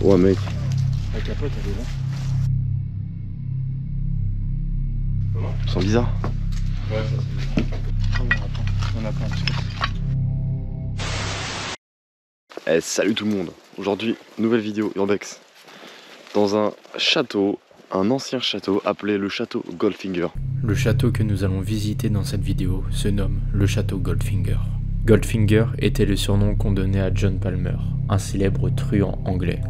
Ouais mec. La capote elle est là. Comment? Ils sont bizarres. Ouais, ça c'est bizarre. Oh, on a pas un petit peu. Eh, salut tout le monde. Aujourd'hui, nouvelle vidéo Urbex. Dans un château, un ancien château appelé le château Goldfinger. Le château que nous allons visiter dans cette vidéo se nomme le château Goldfinger. Goldfinger était le surnom qu'on donnait à John Palmer, un célèbre truand anglais.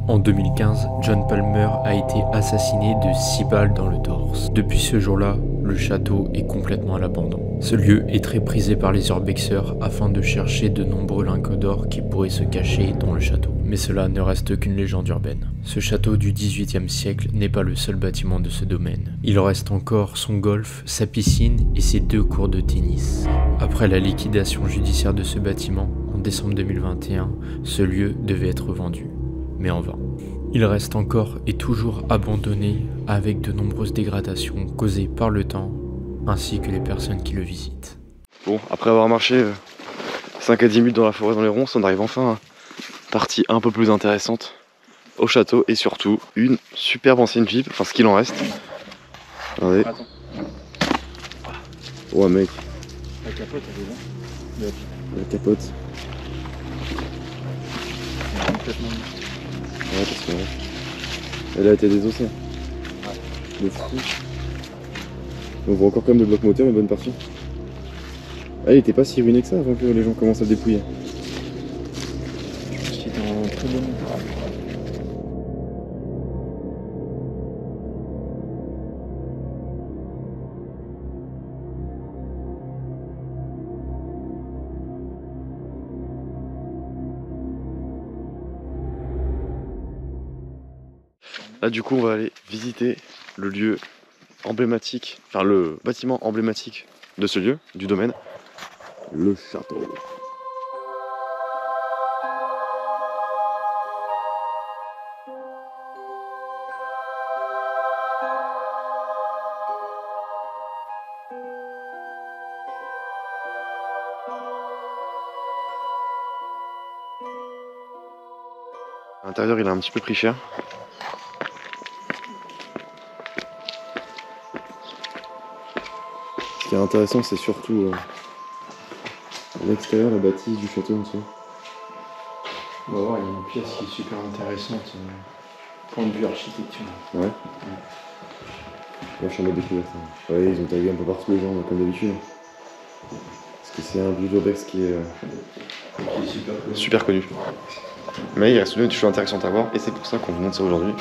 En 2015, John Palmer a été assassiné de 6 balles dans le torse. Depuis ce jour-là, le château est complètement à l'abandon. Ce lieu est très prisé par les urbexeurs afin de chercher de nombreux lingots d'or qui pourraient se cacher dans le château. Mais cela ne reste qu'une légende urbaine. Ce château du XVIIIe siècle n'est pas le seul bâtiment de ce domaine. Il reste encore son golf, sa piscine et ses 2 cours de tennis. Après la liquidation judiciaire de ce bâtiment, en décembre 2021, ce lieu devait être vendu. Mais en vain. Il reste encore et toujours abandonné avec de nombreuses dégradations causées par le temps ainsi que les personnes qui le visitent. Bon, après avoir marché 5 à 10 minutes dans la forêt dans les ronces, on arrive enfin à une partie un peu plus intéressante au château et surtout une superbe ancienne Jeep, enfin ce qu'il en reste. Regardez. Attends. Ouais mec, La capote elle est là. la capote. Elle est complètement. Ouais, parce que elle a été désossée. De fou. On voit encore quand même le bloc moteur, une bonne partie. Ah, il était pas si ruiné que ça avant que les gens commencent à le dépouiller. Je pense qu'il était en très bon état. Là du coup on va aller visiter le lieu emblématique, enfin le bâtiment emblématique de ce lieu, du domaine, le château. À l'intérieur il a un petit peu pris cher. Ce qui est intéressant, c'est surtout l'extérieur, la bâtisse du château en dessous. On va voir, il y a une pièce qui est super intéressante point de vue architectural. Ouais. Moi je suis en mode découverte. Ouais, ils ont tagué un peu partout les gens, comme d'habitude. Parce que c'est un lieu d'urbex qui est super connu. Mais il reste une chose intéressante à voir et c'est pour ça qu'on vous montre ça aujourd'hui.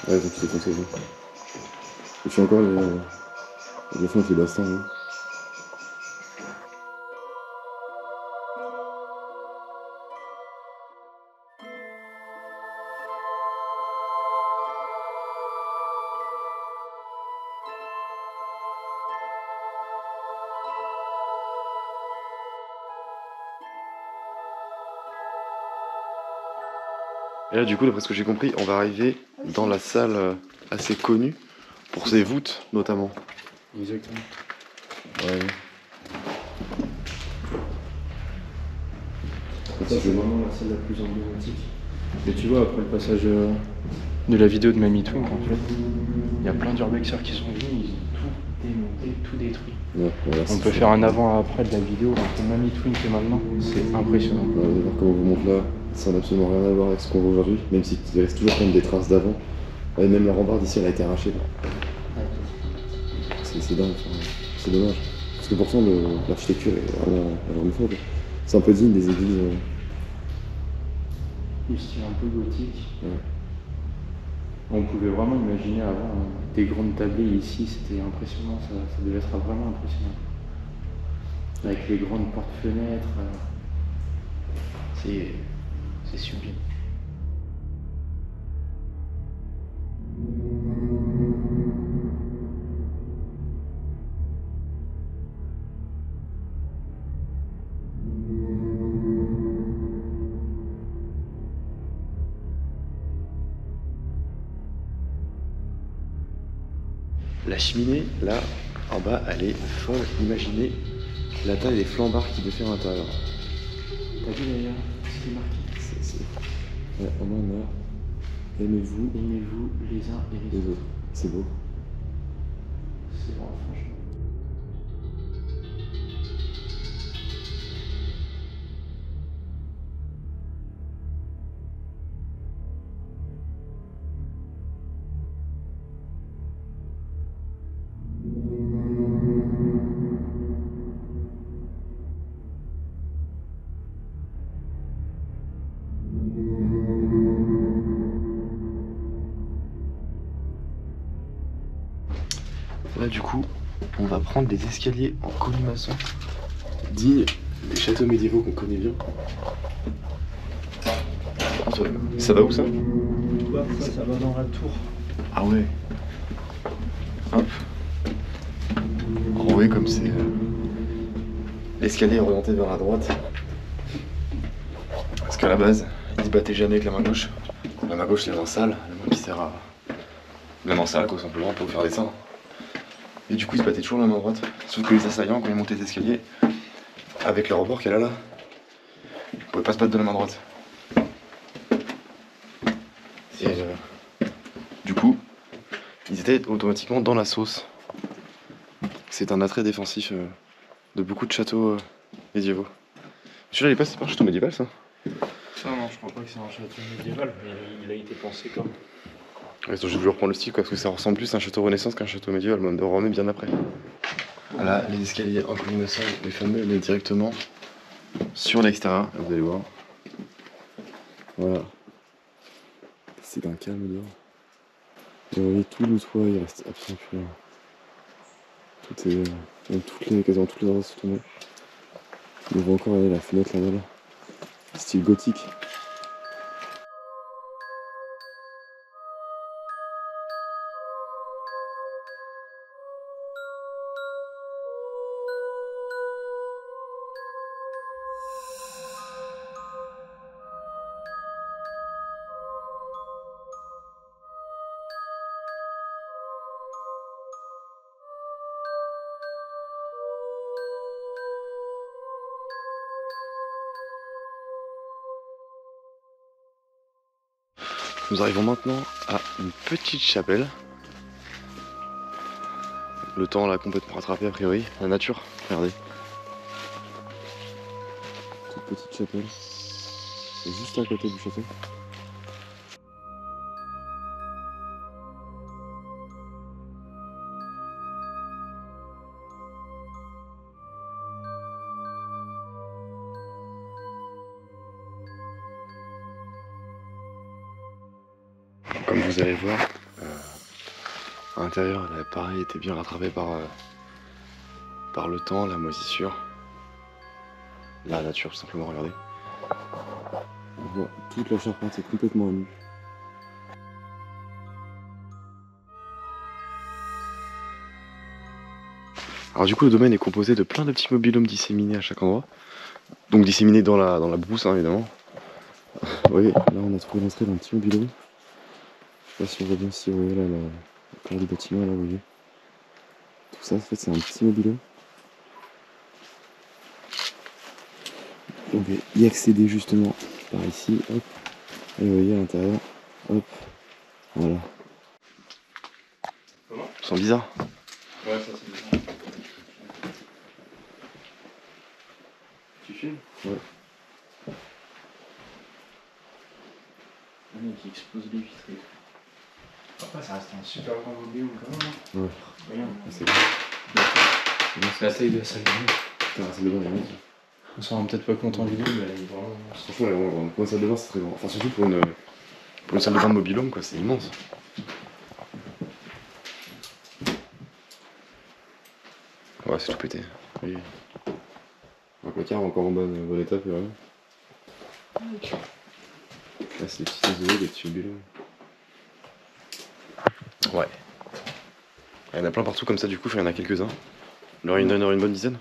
Ouais, donc c'est foncé. Je suis encore le fond avec les bastons. Hein. Et là du coup, d'après ce que j'ai compris, on va arriver dans la salle assez connue pour ses voûtes notamment. Exactement. Ouais. Ça c'est vraiment la salle la plus emblématique. Et tu vois, après le passage de la vidéo de Mamie Twink, en fait, il y a plein d'urbexeurs qui sont venus, ils ont tout démonté, tout détruit. Ouais, voilà, On peut faire un avant-après de la vidéo entre Mamie Twink et maintenant, c'est impressionnant. Vous allez voir comment on vous montre là, ça n'a absolument rien à voir avec ce qu'on voit aujourd'hui, même s'il reste toujours quand même des traces d'avant. Ouais, même la rambarde ici elle a été arrachée. C'est dingue, c'est dommage. Parce que pourtant l'architecture est vraiment forte. C'est un peu digne des églises. Du style un peu gothique. Ouais. On pouvait vraiment imaginer avant des grandes tablées ici, c'était impressionnant, ça devait être vraiment impressionnant. Avec les grandes portes-fenêtres, c'est sublime. La cheminée, là, en bas, elle est folle. Imaginez La taille des flambards qui défient à l'intérieur. T'as vu d'ailleurs ce qui est marqué? Ouais, en honneur. Aimez-vous les uns et les autres. C'est beau. C'est bon, franchement. Là du coup, on va prendre des escaliers en colimaçon dignes des châteaux médiévaux qu'on connaît bien. Ça va où ça? Ça va dans la tour. Ah ouais. Hop. Oh oui, comme c'est l'escalier est orienté vers la droite. Parce qu'à la base, il se battait jamais avec la main gauche. La main gauche c'est la main sale, la main qui sert à... La main sale quoi, simplement pour faire des seins. Et du coup il se battait toujours la main droite. Sauf que les assaillants, quand ils montaient les escaliers, avec le rebord qu'elle a là, ils pouvaient pas se battre de la main droite. Et du coup, ils étaient automatiquement dans la sauce. C'est un attrait défensif de beaucoup de châteaux médiévaux. Celui-là il est pas, c'est pas un château médiéval ça? Ça non, je crois pas que c'est un château médiéval, mais il a été pensé comme. Ils ont juste voulu reprendre le style quoi, parce que ça ressemble plus à un château renaissance qu'un château médiéval, même de Rome bien après. Voilà, les escaliers en colimaçon, les fameux, mais directement sur l'extérieur, vous allez voir. Voilà. C'est d'un calme dehors. Et vous voyez tout le toit, il reste absolument plus rien. Tout est... quasiment toutes les heures sont tombées. On voit encore aller la fenêtre là-bas, là. Style gothique. Nous arrivons maintenant à une petite chapelle. Le temps l'a complètement rattrapé a priori. La nature, regardez. Toute petite chapelle. C'est juste à côté du château. Comme vous allez voir, à l'intérieur, pareil, était bien rattrapé par le temps, la moisissure, la nature tout simplement, regardez. On voit toute la charpente est complètement à nu. Alors du coup le domaine est composé de plein de petits mobil-homes disséminés à chaque endroit. Donc disséminés dans la brousse hein, évidemment. Vous voyez, là on a trouvé l'entrée d'un petit mobil-home. Je sais pas si on voit bien, si vous voyez là, la part du bâtiment, là vous voyez. Tout ça en fait c'est un petit mobil-home. On va y accéder justement par ici, hop. Et vous voyez à l'intérieur, hop. Voilà. Comment? Ils sont bizarres. Ouais, ça c'est bizarre. Tu filmes? Ouais. Le mec qui expose les vitres et tout. Après ça reste un super grand mobilier quand même. Ouais. Regarde. C'est bon. C'est la taille de la salle de bain. Putain, la salle de bain, elle est immense. On s'en rend peut-être pas compte en vidéo, mais elle est vraiment immense. Franchement, elle est vraiment grande. Pour une salle de bain, c'est très grand. Enfin, surtout pour une salle de bain de mobil-home, quoi, c'est immense. Ouais, c'est tout pété. Oui. Un placard encore en bon état, plus rien. Là, c'est des petits isolés, des petits mobil-homes. Ouais. Il y en a plein partout comme ça, du coup, il y en a quelques-uns. Il y en a une bonne dizaine.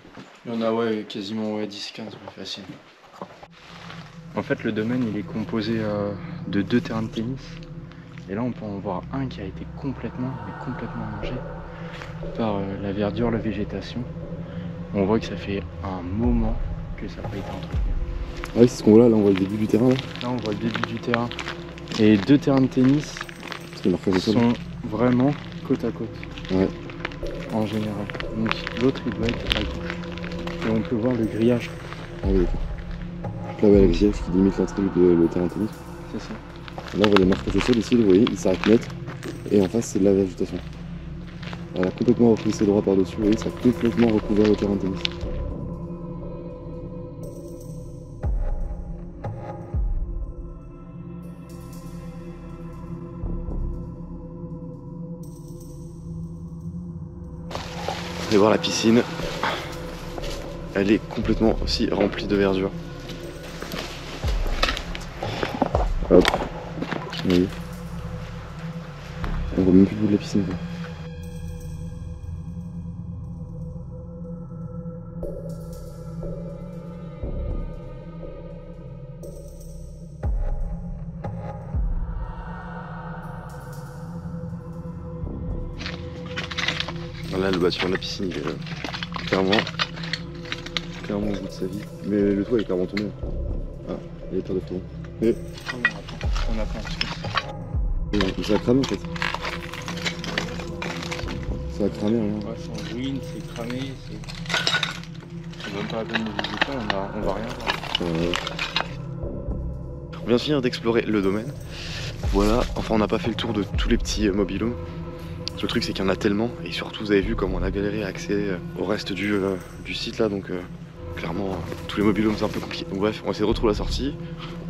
Il y en a ouais, quasiment ouais, 10-15, ouais, facile. En fait le domaine il est composé de 2 terrains de tennis. Et là on peut en voir un qui a été complètement mangé par la verdure, la végétation. On voit que ça fait un moment que ça n'a pas été entretenu. Ah oui, c'est ce qu'on voit là, on voit le début du terrain là. Là on voit le début du terrain. Et 2 terrains de tennis sont vraiment côte à côte. Ouais. En général. Donc l'autre il doit être à gauche. Et on peut voir le grillage. Ah oui, d'accord. Là, ouais, le grillage qui limite l'entrée le terrain de tennis. C'est ça. Là, on voit les marquages au sol ici, vous voyez, il s'arrête net. Et en face, c'est de la végétation. Elle a complètement repris ses droits par-dessus, vous voyez, ça a complètement recouvert le terrain de tennis. Vous allez voir la piscine, elle est complètement aussi remplie de verdure. Hop, vous voyez. On voit même plus le bout de la piscine quoi. Là, le bâtiment de la piscine, il est clairement au bout de sa vie. Mais le toit est clairement tombé. Ah, il y a pas de fond. Et... on a plein de choses. Mais ça a cramé en fait. Ça a cramé rien. Ouais, c'est en ruine, c'est cramé, c'est même pas la peine de visiter, on va rien voir. On vient de finir d'explorer le domaine. Voilà, enfin on n'a pas fait le tour de tous les petits mobilhomes. Le truc c'est qu'il y en a tellement, et surtout vous avez vu comment on a galéré à accéder au reste du site là, donc clairement tous les mobilhomes c'est un peu compliqué. Donc bref, on va essayer de retrouver la sortie.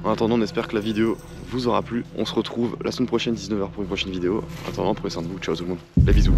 En attendant, on espère que la vidéo vous aura plu. On se retrouve la semaine prochaine 19h pour une prochaine vidéo. En attendant, prenez soin de vous, ciao tout le monde, les bisous.